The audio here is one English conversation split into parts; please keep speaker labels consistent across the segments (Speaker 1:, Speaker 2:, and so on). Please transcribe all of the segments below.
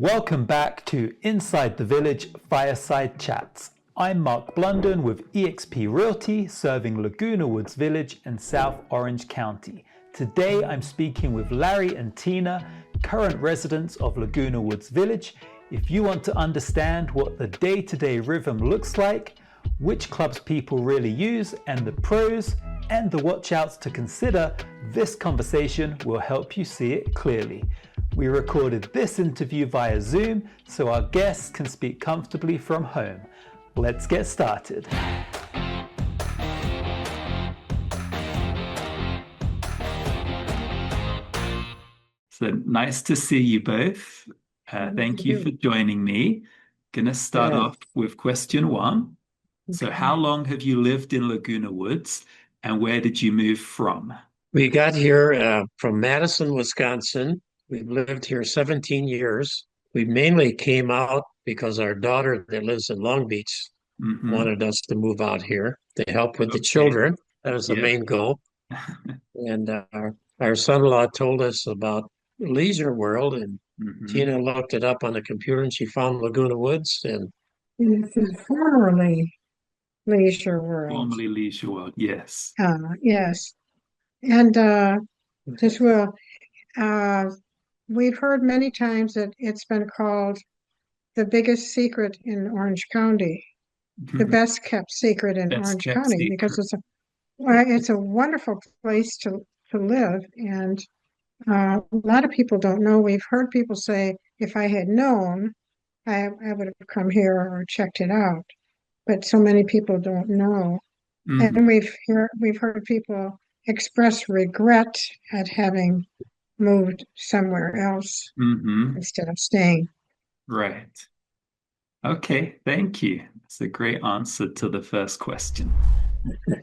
Speaker 1: Welcome back to Inside the Village Fireside Chats. I'm Mark Blunden with eXp Realty, serving Laguna Woods Village and South Orange County. Today I'm speaking with Larry and Tina, current residents of Laguna Woods Village. If you want to understand what the day-to-day rhythm looks like, which clubs people really use, and the pros and the watch-outs to consider, this conversation will help you see it clearly. We recorded this interview via Zoom so our guests can speak comfortably from home. Let's get started. So nice to see you both. Thank you for joining me. Gonna start off with question one. So how long have you lived in Laguna Woods and where did you move from?
Speaker 2: We got here from Madison, Wisconsin. We've lived here 17 years. We mainly came out because our daughter that lives in Long Beach wanted us to move out here to help with the children. That was the main goal. And our son-in-law told us about Leisure World, and Tina looked it up on the computer and she found Laguna Woods. And
Speaker 3: this is formerly Leisure World.
Speaker 1: Formerly Leisure World, yes.
Speaker 3: Yes. And this will, we've heard many times that it's been called the biggest secret in Orange County, the best kept secret in Orange County, because it's a wonderful place to live. And a lot of people don't know. We've heard people say, if I had known, I would have come here or checked it out. But so many people don't know. And we've heard people express regret at having moved somewhere else instead of staying.
Speaker 1: Right. Okay, thank you. That's a great answer to the first question.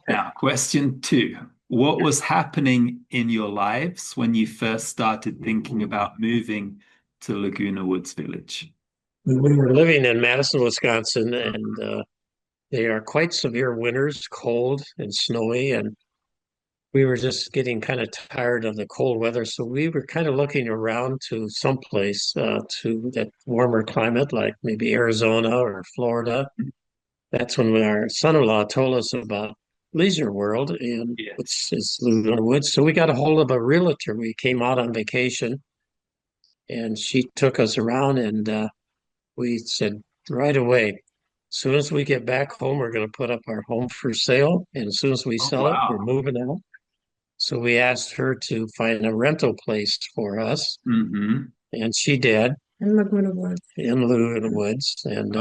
Speaker 1: Now, question two. What was happening in your lives when you first started thinking about moving to Laguna Woods Village?
Speaker 2: We were living in Madison, Wisconsin, and they are quite severe winters, cold and snowy, and we were just getting kind of tired of the cold weather. So we were kind of looking around to someplace to that warmer climate, like maybe Arizona or Florida. That's when our son-in-law told us about Leisure World, and which is Laguna Woods. So we got a hold of a realtor. We came out on vacation, and she took us around, and we said right away, as soon as we get back home, we're going to put up our home for sale. And as soon as we sell it, we're moving out. So we asked her to find a rental place for us. And she did.
Speaker 3: In Laguna Woods.
Speaker 2: In Laguna Woods. And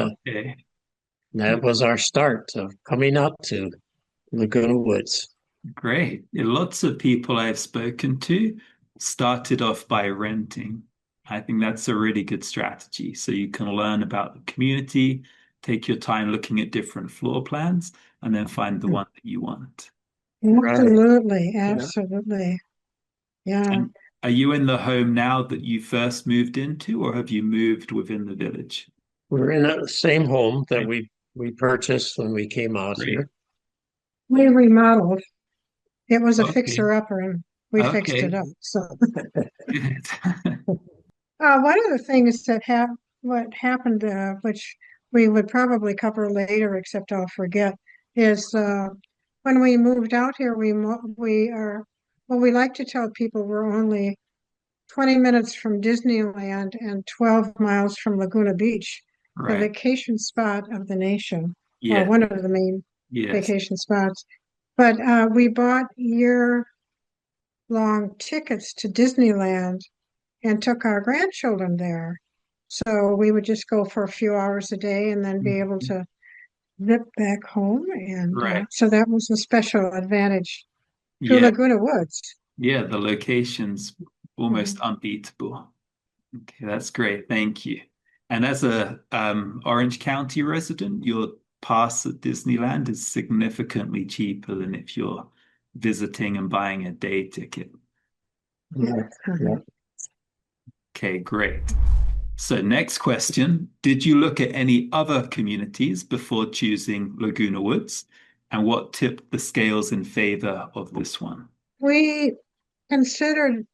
Speaker 2: that was our start of coming out to Laguna Woods.
Speaker 1: Great. Lots of people I've spoken to started off by renting. I think that's a really good strategy. So you can learn about the community, take your time looking at different floor plans, and then find the one that you want.
Speaker 3: Absolutely, absolutely. Yeah.
Speaker 1: And are you in the home now that you first moved into, or have you moved within the village?
Speaker 2: We're in the same home that we purchased when we came out here.
Speaker 3: We remodeled. It was a fixer-upper, and we fixed it up. So, one of the things that happened, which we would probably cover later, except I'll forget, is when we moved out here, we like to tell people we're only 20 minutes from Disneyland and 12 miles from Laguna Beach, the vacation spot of the nation, or one of the main vacation spots. But we bought year-long tickets to Disneyland and took our grandchildren there. So we would just go for a few hours a day and then be able to zip back home. And so that was a special advantage to Laguna Woods.
Speaker 1: Yeah, the location's almost unbeatable. Okay, that's great. Thank you. And as a Orange County resident, your pass at Disneyland is significantly cheaper than if you're visiting and buying a day ticket. Okay, great. So next question, did you look at any other communities before choosing Laguna Woods? And what tipped the scales in favor of this one?
Speaker 3: We considered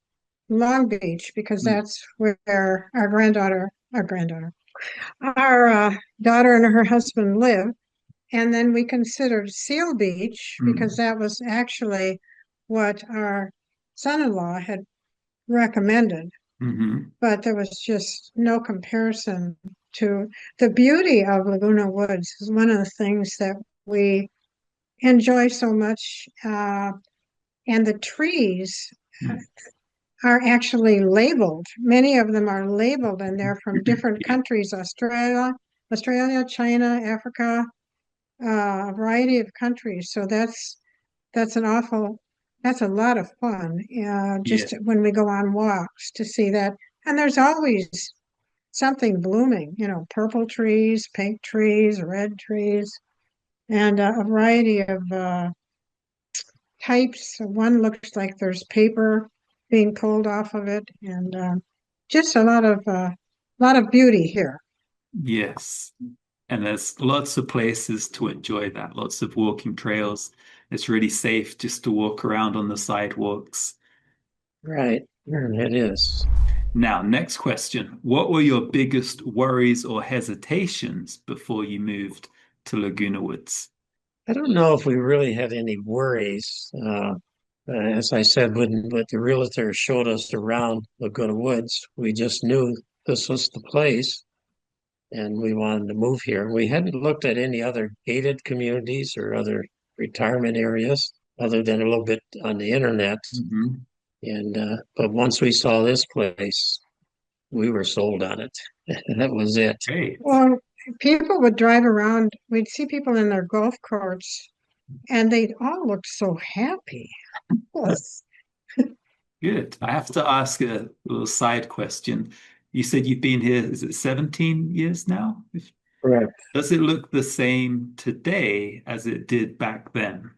Speaker 3: Long Beach because that's where our granddaughter our granddaughter, our daughter and her husband live. And then we considered Seal Beach because that was actually what our son-in-law had recommended. But there was just no comparison to the beauty of Laguna Woods is one of the things that we enjoy so much. And the trees are actually labeled. Many of them are labeled, and they're from different countries, Australia, China, Africa, a variety of countries. So that's a lot of fun, just when we go on walks to see that. And there's always something blooming, purple trees, pink trees, red trees, and a variety of types. One looks like there's paper being pulled off of it, and just a lot of beauty here.
Speaker 1: Yes. And there's lots of places to enjoy that, lots of walking trails. It's really safe just to walk around on the sidewalks.
Speaker 2: Right, it is.
Speaker 1: Now, next question. What were your biggest worries or hesitations before you moved to Laguna Woods?
Speaker 2: I don't know if we really had any worries. As I said, when the realtor showed us around Laguna Woods, we just knew this was the place and we wanted to move here. We hadn't looked at any other gated communities or other retirement areas other than a little bit on the internet. And but once we saw this place, we were sold on it. That was it.
Speaker 1: Great.
Speaker 3: Well, people would drive around, we'd see people in their golf carts, and they all looked so happy. Yes.
Speaker 1: Good. I have to ask a little side question. You said you've been here, is it 17 years now?
Speaker 2: Correct.
Speaker 1: Does it look the same today as it did back then?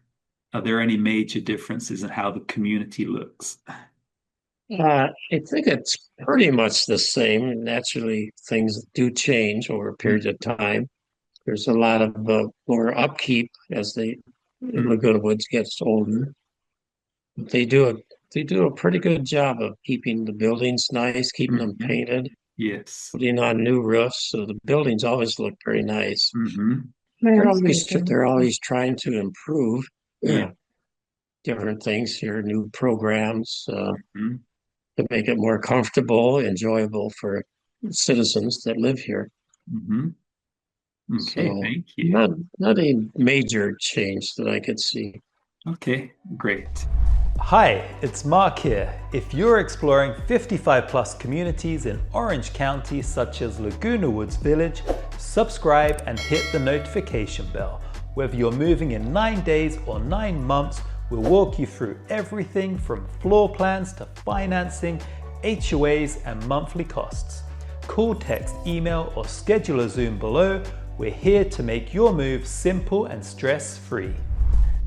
Speaker 1: Are there any major differences in how the community looks?
Speaker 2: I think it's pretty much the same. Naturally, things do change over a period of time. There's a lot of more upkeep as Laguna Woods gets older. They do a pretty good job of keeping the buildings nice, keeping them painted,
Speaker 1: Yes.
Speaker 2: putting on new roofs, so the buildings always look very nice.
Speaker 3: Yes,
Speaker 2: They're always trying to improve different things here, new programs to make it more comfortable, enjoyable for citizens that live here.
Speaker 1: Okay,
Speaker 2: So
Speaker 1: thank you.
Speaker 2: Not a major change that I could see.
Speaker 1: Okay, great. Hi, it's Mark here. If you're exploring 55 plus communities in Orange County, such as Laguna Woods Village, subscribe and hit the notification bell. Whether you're moving in 9 days or 9 months, we'll walk you through everything from floor plans to financing, HOAs, and monthly costs. Call, text, email, or schedule a Zoom below. We're here to make your move simple and stress-free.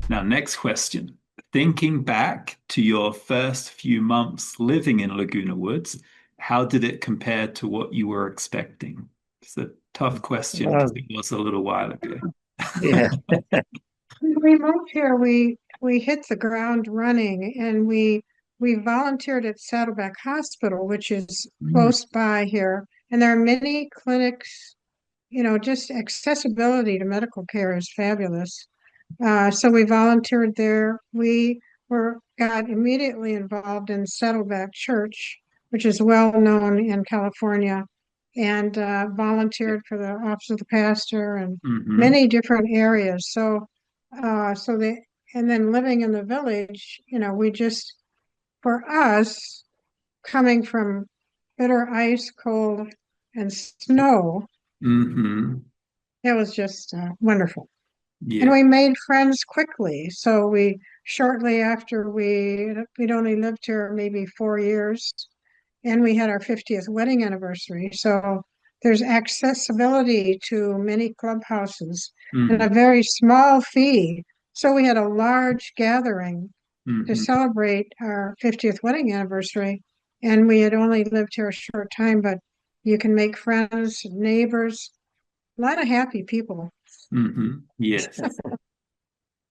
Speaker 1: Now, next question. Thinking back to your first few months living in Laguna Woods, how did it compare to what you were expecting? It's a tough question because it was a little while ago.
Speaker 2: Yeah.
Speaker 3: When we moved here, we hit the ground running, and we volunteered at Saddleback Hospital, which is close by here. And there are many clinics, just accessibility to medical care is fabulous. So we volunteered there. We got immediately involved in Saddleback Church, which is well known in California, and volunteered for the office of the pastor and many different areas. And then living in the village, we just, for us, coming from bitter ice, cold, and snow, it was just wonderful.
Speaker 1: Yeah.
Speaker 3: And we made friends quickly. So shortly after we'd only lived here maybe 4 years, and we had our 50th wedding anniversary. So there's accessibility to many clubhouses and a very small fee. So we had a large gathering to celebrate our 50th wedding anniversary. And we had only lived here a short time, but you can make friends, neighbors, a lot of happy people.
Speaker 1: Yes.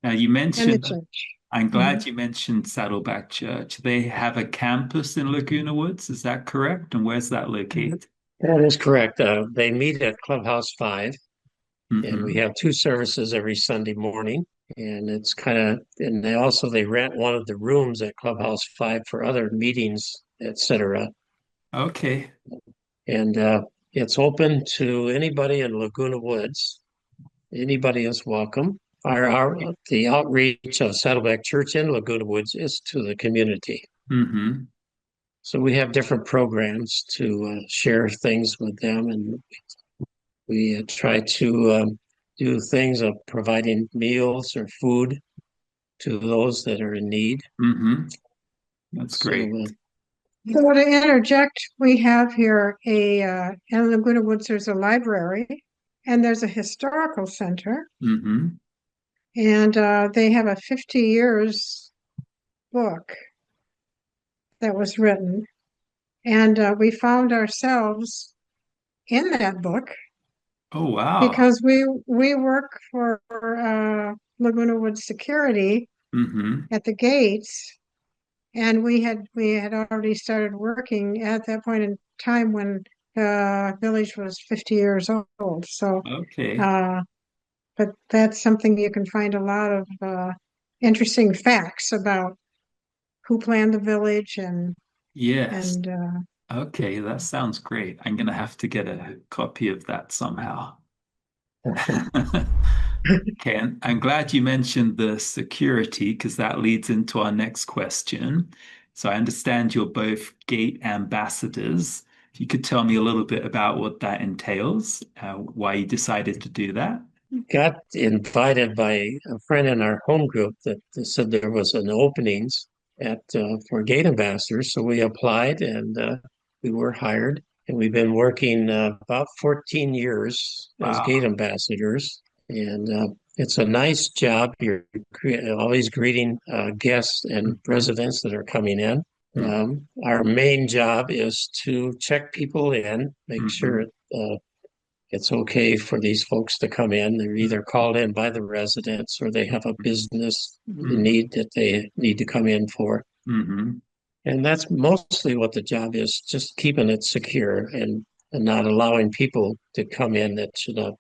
Speaker 1: Now you
Speaker 3: And the
Speaker 1: mentioned,
Speaker 3: church.
Speaker 1: I'm glad you mentioned Saddleback Church. They have a campus in Laguna Woods, is that correct? And where's that located?
Speaker 2: That is correct. They meet at Clubhouse 5, and we
Speaker 1: Mm-hmm.
Speaker 2: have two services every Sunday morning. And it's kind of, and they rent one of the rooms at Clubhouse 5 for other meetings, etc.
Speaker 1: Okay.
Speaker 2: And it's open to anybody in Laguna Woods. Anybody is welcome. The outreach of Saddleback Church in Laguna Woods is to the community.
Speaker 1: Mm-hmm.
Speaker 2: So we have different programs to share things with them, and we try to do things of providing meals or food to those that are in need.
Speaker 1: Mm-hmm. That's
Speaker 2: So
Speaker 1: great.
Speaker 3: So to interject, we have here in Laguna Woods, there's a library and there's a historical center,
Speaker 1: Mm-hmm.
Speaker 3: and they have a 50 years book that was written. And we found ourselves in that book
Speaker 1: Oh, wow.
Speaker 3: because we work for Laguna Woods Security
Speaker 1: Mm-hmm.
Speaker 3: at the gates, and we had already started working at that point in time when the village was 50 years old. So,
Speaker 1: Okay.
Speaker 3: uh, but that's something you can find a lot of interesting facts about who planned the village
Speaker 1: Yes.
Speaker 3: and
Speaker 1: Okay, that sounds great. I'm gonna have to get a copy of that somehow. Okay, and I'm glad you mentioned the security because that leads into our next question. So I understand you're both gate ambassadors. If you could tell me a little bit about what that entails, why you decided to do that.
Speaker 2: got invited by a friend in our home group that said there was an openings at for gate ambassadors. So we applied and we were hired. And we've been working about 14 years as gate
Speaker 1: Wow.
Speaker 2: ambassadors. And it's a nice job. You're always greeting guests and
Speaker 1: Mhm.
Speaker 2: residents that are coming in.
Speaker 1: Mhm.
Speaker 2: Our main job is to check people in, make sure
Speaker 1: Mhm.
Speaker 2: it's okay for these folks to come in. They're either called in by the residents or they have a business
Speaker 1: Mhm.
Speaker 2: need that they need to come in for.
Speaker 1: Mhm.
Speaker 2: And that's mostly what the job is, just keeping it secure and not allowing people to come in that should not.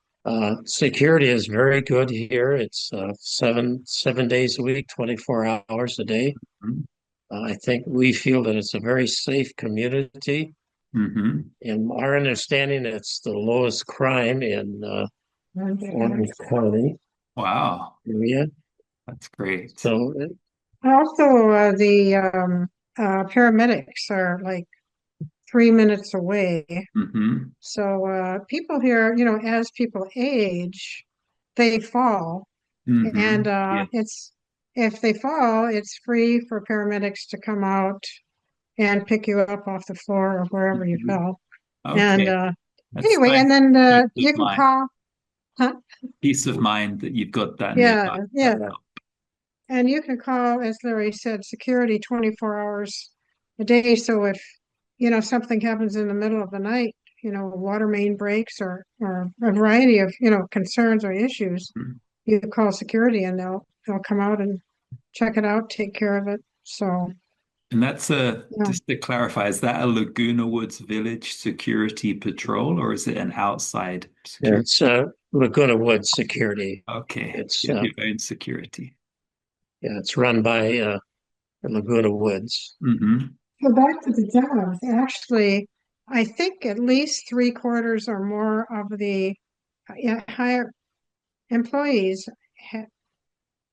Speaker 2: Security is very good here. It's 7 days a week, 24 hours a day.
Speaker 1: Mhm.
Speaker 2: I think we feel that it's a very safe community.
Speaker 1: Mhm.
Speaker 2: In our understanding, it's the lowest crime in Orange County
Speaker 1: Wow,
Speaker 2: area.
Speaker 1: that's great.
Speaker 3: also the paramedics are like 3 minutes away.
Speaker 1: Mhm.
Speaker 3: So people here, as people age, they fall, and
Speaker 1: Mhm. Yeah.
Speaker 3: it's if they fall, it's free for paramedics to come out and pick you up off the floor or wherever you
Speaker 1: Mhm.
Speaker 3: fell. And
Speaker 1: Okay, that's
Speaker 3: anyway, and
Speaker 1: nice.
Speaker 3: then
Speaker 1: Peace of
Speaker 3: you can
Speaker 1: mind.
Speaker 3: call, huh?
Speaker 1: Peace of mind that you've got that
Speaker 3: Yeah,
Speaker 1: nearby.
Speaker 3: yeah,
Speaker 1: That helps.
Speaker 3: and you can call, as Larry said, security 24 hours a day. So if something happens in the middle of the night, a water main breaks or a variety of concerns or issues,
Speaker 1: Mhm.
Speaker 3: you call security and they'll come out and check it out, take care of it. So
Speaker 1: And that's
Speaker 3: yeah,
Speaker 1: just to clarify, is that a Laguna Woods Village security patrol or is it an outside security?
Speaker 2: It's Laguna Woods Security.
Speaker 1: Okay,
Speaker 2: It's
Speaker 1: you have your own security.
Speaker 2: yeah, it's run by Laguna Woods.
Speaker 1: Hmm.
Speaker 3: so back to the jobs. Actually, I think at least three-quarters or more of the higher employees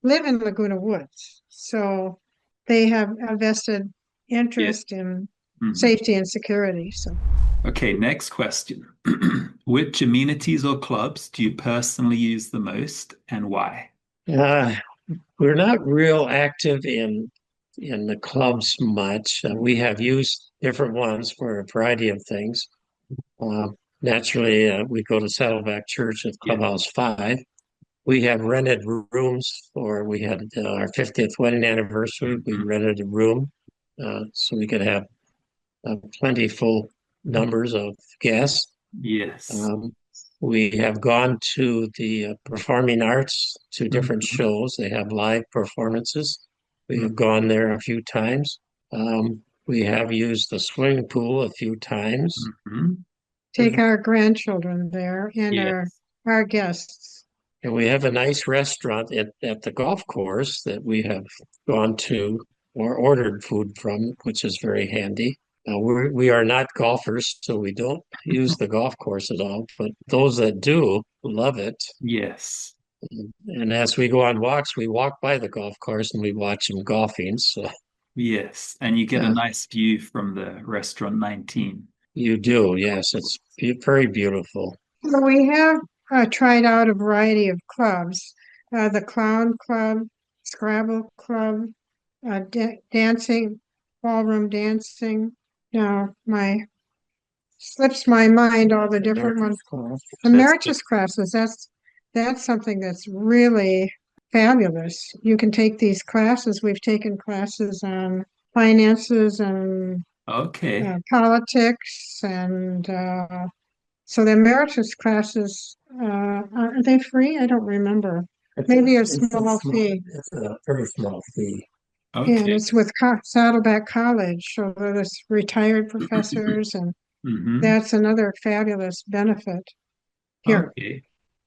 Speaker 3: live in Laguna Woods. So they have a vested
Speaker 1: Yeah.
Speaker 3: interest in
Speaker 1: Hmm.
Speaker 3: safety and security. So
Speaker 1: Okay, next question. Which amenities or clubs do you personally use the most and why?
Speaker 2: Uh, we're not real active in the clubs much. We have used different ones for a variety of things. Uh, Naturally, we go to Saddleback Church at
Speaker 1: Yeah.
Speaker 2: Clubhouse 5. We have rented rooms for, we had our 50th wedding anniversary. We
Speaker 1: Mhm.
Speaker 2: rented a room so we could have plentiful numbers of guests.
Speaker 1: Yes.
Speaker 2: Um, we have gone to the performing arts to different
Speaker 1: Mhm.
Speaker 2: shows. They have live performances. We have gone there a few times. We have used the swimming pool a few times.
Speaker 1: Mhm.
Speaker 3: take our grandchildren there and
Speaker 2: Yes.
Speaker 3: our guests.
Speaker 2: And we have a nice restaurant at the golf course that we have gone to or ordered food from, which is very handy. We are not golfers, so we don't use the golf course at all, but those that do love it.
Speaker 1: Yes.
Speaker 2: And as we go on walks, we walk by the golf course and we watch them golfing. So
Speaker 1: Yes. And you get a
Speaker 2: uh,
Speaker 1: nice view from the restaurant 19.
Speaker 2: you do, yes, it's very beautiful.
Speaker 3: So we have tried out a variety of clubs, the Clown Club, Scrabble Club, dancing, ballroom dancing. Now, my slips my mind all the different ones. Emeritus classes, that's something that's really fabulous. You can take these classes. We've taken classes on finances and
Speaker 1: Okay.
Speaker 3: politics, and so the emeritus classes, are they free? I don't remember. Maybe a small fee.
Speaker 2: It's a very small fee.
Speaker 3: And
Speaker 1: Okay.
Speaker 3: it's with Saddleback College, so there's retired professors, and
Speaker 1: Hmm.
Speaker 3: that's another fabulous benefit here.
Speaker 1: Okay.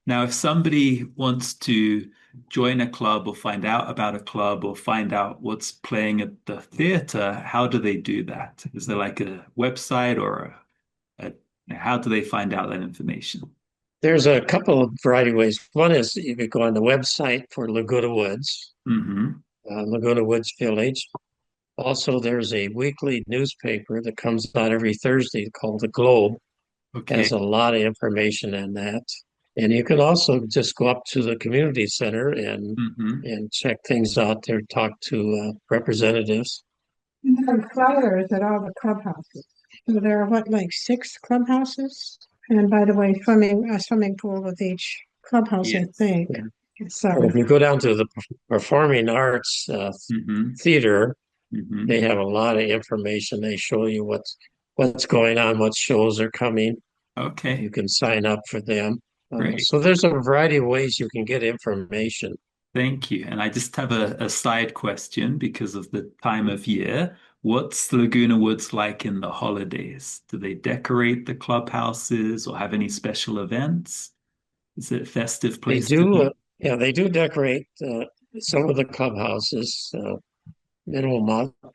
Speaker 1: Now, if somebody wants to join a club or find out about a club or find out what's playing at the theater, how do they do that? Is there like a website or how do they find out that information?
Speaker 2: There's a couple of variety ways. One is you could go on the website for Laguna Woods,
Speaker 1: Hmm.
Speaker 2: Laguna Woods Village. Also, there's a weekly newspaper that comes out every Thursday called The Globe. Has
Speaker 1: Okay.
Speaker 2: a lot of information in that. And you can also just go up to the community center
Speaker 1: Hmm.
Speaker 2: and check things out there, talk to representatives.
Speaker 3: We have flyers at all the clubhouses. So there are what, like six clubhouses? And by the way, a swimming pool with each clubhouse, I
Speaker 1: Yes.
Speaker 3: think.
Speaker 2: Yeah.
Speaker 3: So,
Speaker 2: And if you go down to the performing arts
Speaker 1: Hmm.
Speaker 2: theater,
Speaker 1: Hmm.
Speaker 2: they have a lot of information. They show you what's going on, what shows are coming. You
Speaker 1: Okay.
Speaker 2: can sign up for them.
Speaker 1: Great.
Speaker 2: So there's a variety of ways you can get information.
Speaker 1: Thank you. And I just have a side question because of the time of year. What's Laguna Woods like in the holidays? Do they decorate the clubhouses or have any special events? Is it a festive
Speaker 2: They
Speaker 1: place to
Speaker 2: do,
Speaker 1: be?
Speaker 2: yeah, they do decorate some of the clubhouses. Minimum amount. A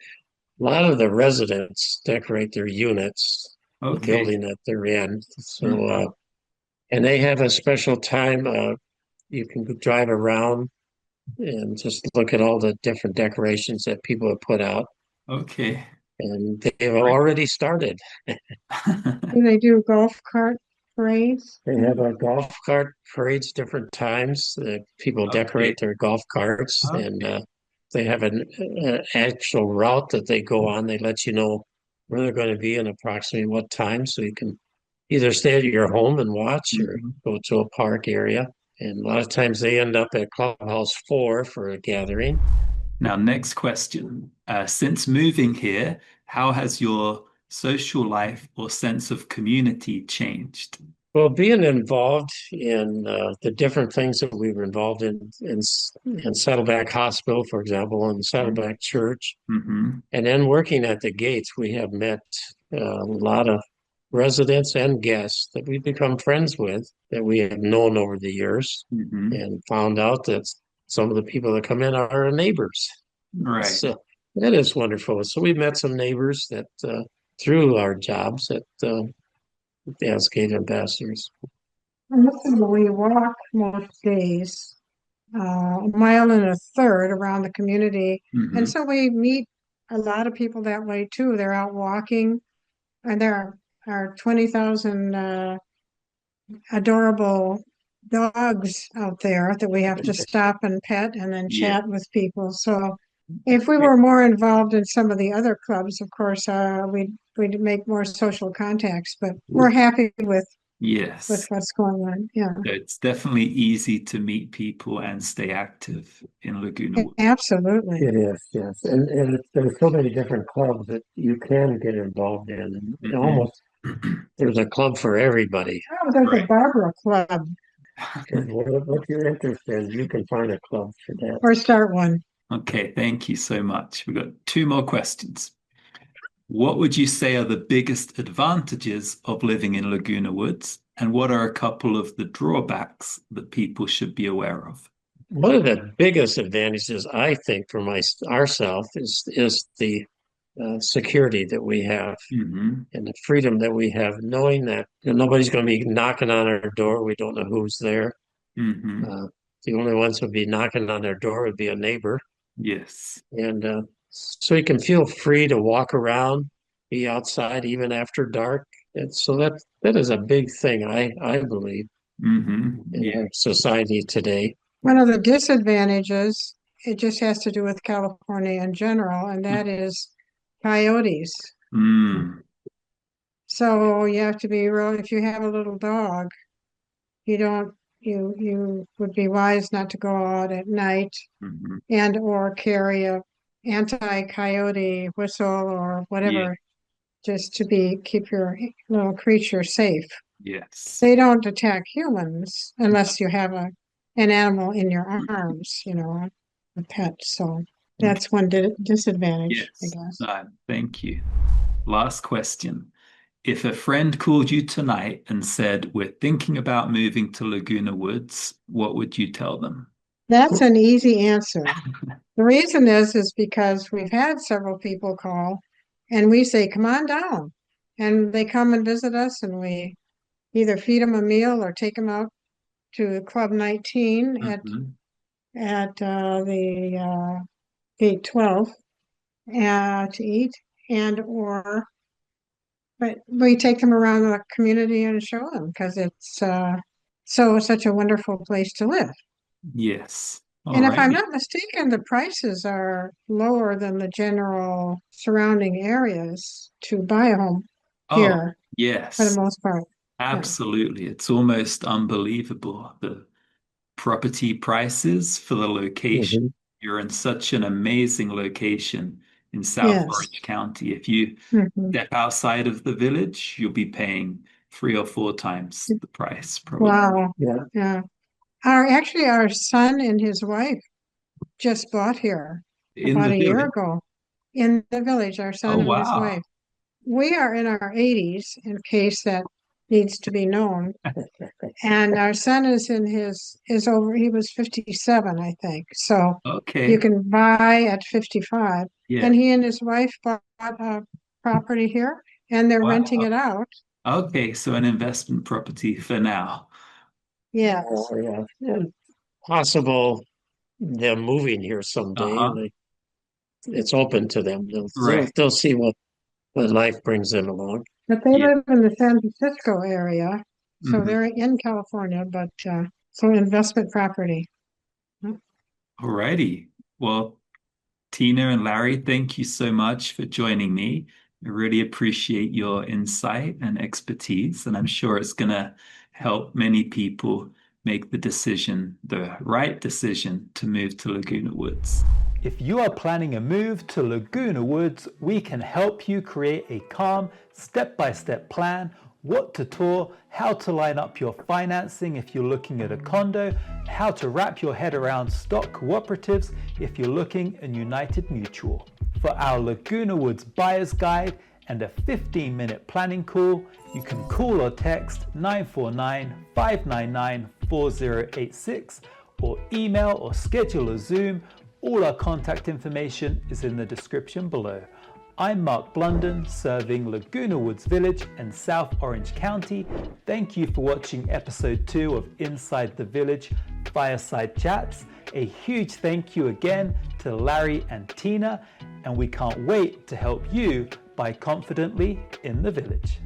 Speaker 2: lot of the residents decorate their units, the
Speaker 1: Okay.
Speaker 2: building that they're in. So,
Speaker 1: Mhm.
Speaker 2: and they have a special time. You can drive around and just look at all the different decorations that people have put out,
Speaker 1: Okay.
Speaker 2: and they've
Speaker 1: Great.
Speaker 2: already started.
Speaker 3: do they do golf cart parades?
Speaker 2: They have a golf cart parades different times. People
Speaker 1: Okay.
Speaker 2: decorate their golf carts, and
Speaker 1: Okay.
Speaker 2: they have an actual route that they go on. They let you know where they're going to be and approximately what time, so you can either stay at your home and watch or
Speaker 1: Mhm.
Speaker 2: go to a park area. And a lot of times they end up at Clubhouse 4 for a gathering.
Speaker 1: Now, next question. Since moving here, how has your social life or sense of community changed?
Speaker 2: Well, being involved in the different things that we were involved in Saddleback Hospital, for example, and Saddleback Church,
Speaker 1: Hmm.
Speaker 2: and then working at the gates, we have met a lot of residents and guests that we've become friends with that we have known over the years
Speaker 1: Hmm.
Speaker 2: and found out that some of the people that come in are our neighbors.
Speaker 1: Right.
Speaker 2: So that is wonderful. So we met some neighbors that through our jobs at as Gate Ambassadors.
Speaker 3: And listen, we walk most days, a mile and a third around the community. And
Speaker 1: Hmm.
Speaker 3: so we meet a lot of people that way too. They're out walking, and there are 20,000 adorable dogs out there that we have to stop and pet and then
Speaker 1: Yeah.
Speaker 3: chat with people. So if we were more involved in some of the other clubs, of course, we'd make more social contacts, but we're happy with
Speaker 1: Yes.
Speaker 3: what's going on. Yeah,
Speaker 1: So it's definitely easy to meet people and stay active in Laguna Woods.
Speaker 3: absolutely.
Speaker 2: It is, yes. And there's so many different clubs that you can get involved in. And
Speaker 1: Hmm.
Speaker 2: almost there's a club for everybody.
Speaker 3: Oh, there's a
Speaker 1: Right.
Speaker 3: Barbara Club,
Speaker 2: What you're interested in, you can find a club for that.
Speaker 3: or start one.
Speaker 1: Okay, thank you so much. We've got two more questions. What would you say are the biggest advantages of living in Laguna Woods, and what are a couple of the drawbacks that people should be aware of?
Speaker 2: One of the biggest advantages, I think, for ourselves is the security that we have
Speaker 1: Hmm.
Speaker 2: and the freedom that we have, knowing that nobody's going to be knocking on our door. We don't know who's there.
Speaker 1: Hmm.
Speaker 2: Uh, the only ones who would be knocking on their door would be a neighbor,
Speaker 1: Yes.
Speaker 2: and so you can feel free to walk around, be outside even after dark. And so that is a big thing, I believe,
Speaker 1: Hmm.
Speaker 2: in
Speaker 1: Yeah.
Speaker 2: our society today.
Speaker 3: One of the disadvantages, it just has to do with California in general, and that is coyotes.
Speaker 1: Mm.
Speaker 3: So you have to be real, if you have a little dog, you don't, you would be wise not to go out at night
Speaker 1: Hmm.
Speaker 3: and or carry a anti-coyote whistle or
Speaker 1: Yeah.
Speaker 3: whatever, just to keep your little creature safe.
Speaker 1: Yes.
Speaker 3: They don't attack humans unless you have an animal in your arms, a pet. So
Speaker 1: Okay.
Speaker 3: that's one disadvantage, I
Speaker 1: Yes.
Speaker 3: guess.
Speaker 1: Thank you. Last question. If a friend called you tonight and said, "We're thinking about moving to Laguna Woods," what would you tell them?
Speaker 3: That's an easy answer. The reason is because we've had several people call and we say, come on down. And they come and visit us and we either feed them a meal or take them out to Club 19
Speaker 1: Hmm.
Speaker 3: at the Gate 12 to eat, and or but we take them around the community and show them because it's such a wonderful place to live.
Speaker 1: Yes. All
Speaker 3: And if I'm
Speaker 1: righty.
Speaker 3: not mistaken, the prices are lower than the general surrounding areas to buy a home
Speaker 1: Oh,
Speaker 3: here for the
Speaker 1: yes,
Speaker 3: most part. Yeah.
Speaker 1: absolutely. It's almost unbelievable. The property prices for the location.
Speaker 2: Mhm.
Speaker 1: You're in such an amazing location in South
Speaker 3: Yes.
Speaker 1: Orange County. If you
Speaker 3: Hmm.
Speaker 1: step outside of the village, you'll be paying 3 or 4 times the price, probably.
Speaker 3: Wow.
Speaker 2: Yeah.
Speaker 3: Yeah. Our son and his wife just bought here
Speaker 1: In
Speaker 3: about
Speaker 1: the
Speaker 3: a year
Speaker 1: village.
Speaker 3: ago in the village, our
Speaker 1: Oh,
Speaker 3: son and his
Speaker 1: wow.
Speaker 3: wife. We are in our 80s, in case that needs to be known. And our son he was 57, I think. So you
Speaker 1: Okay.
Speaker 3: can buy at 55.
Speaker 1: Yeah.
Speaker 3: And he and his wife bought a property here and they're renting
Speaker 1: Wow.
Speaker 3: it out.
Speaker 1: Okay. So an investment property for now.
Speaker 3: Yes.
Speaker 2: Oh, yeah. And possible them moving here someday,
Speaker 1: Uh-huh.
Speaker 2: and it's open to them.
Speaker 1: Right.
Speaker 2: They'll see what life brings them along.
Speaker 3: But they
Speaker 1: Yeah.
Speaker 3: live in the San Francisco area. So
Speaker 1: Hmm.
Speaker 3: they're in California, but so investment property.
Speaker 1: All righty. Well, Tina and Larry, thank you so much for joining me. I really appreciate your insight and expertise, and I'm sure it's going to help many people make the right decision to move to Laguna Woods. If you are planning a move to Laguna Woods, we can help you create a calm, step-by-step plan, what to tour, how to line up your financing if you're looking at a condo, how to wrap your head around stock cooperatives if you're looking at United Mutual. For our Laguna Woods Buyer's Guide and a 15-minute planning call, you can call or text 949-599-4086 or email or schedule a Zoom. All our contact information is in the description below. I'm Mark Blunden, serving Laguna Woods Village and South Orange County. Thank you for watching episode 2 of Inside the Village Fireside Chats. A huge thank you again to Larry and Tina, and we can't wait to help you buy confidently in the village.